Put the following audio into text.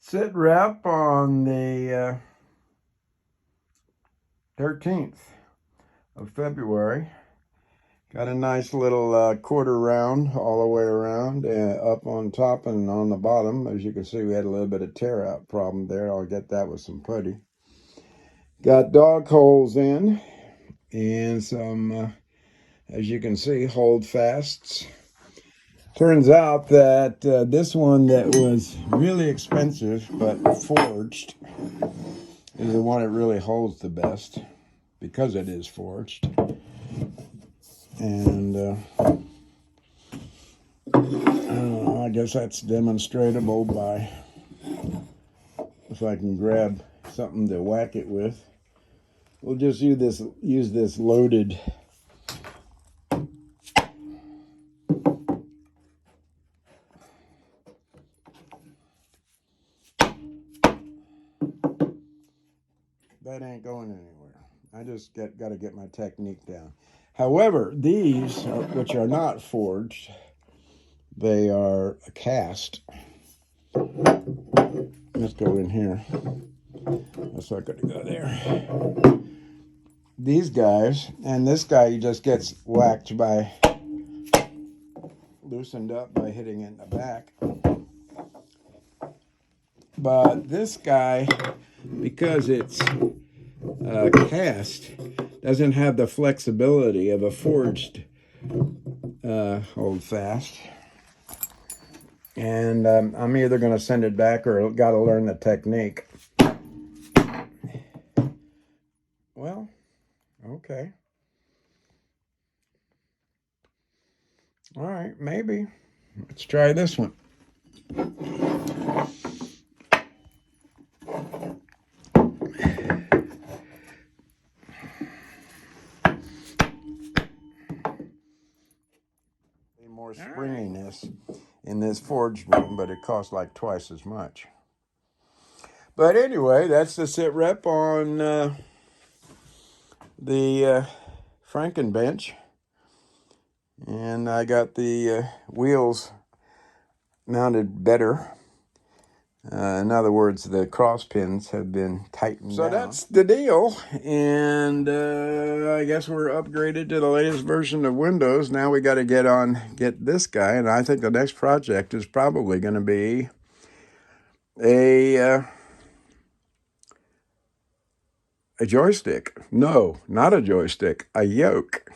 SitRep on the 13th of February. Got a nice little quarter round all the way around, up on top and on the bottom. As you can see, we had a little bit of tear out problem there. I'll get that with some putty. Got dog holes in and some, as you can see, hold fasts. Turns out that this one that was really expensive but forged is the one that really holds the best because it is forged. And I don't know, I guess that's demonstratable by, if I can grab something to whack it with. We'll just use this loaded that ain't going anywhere. I just got to get my technique down. However, these, which are not forged, they are cast. Let's go in here. That's not going to go there. These guys, and this guy just gets whacked by, loosened up by hitting it in the back. But this guy, because it's cast, doesn't have the flexibility of a forged hold fast. And I'm either going to send it back or got to learn the technique. Well, okay. All right, maybe. Let's try this one. More springiness in this forged one, but it costs like twice as much. But anyway, that's the SitRep on the Franken-Bench. And I got the wheels mounted better. In other words, the cross pins have been tightened down. So that's the deal. And I guess we're upgraded to the latest version of Windows. Now we got to get this guy. And I think the next project is probably going to be a joystick. No, not a joystick, a yoke.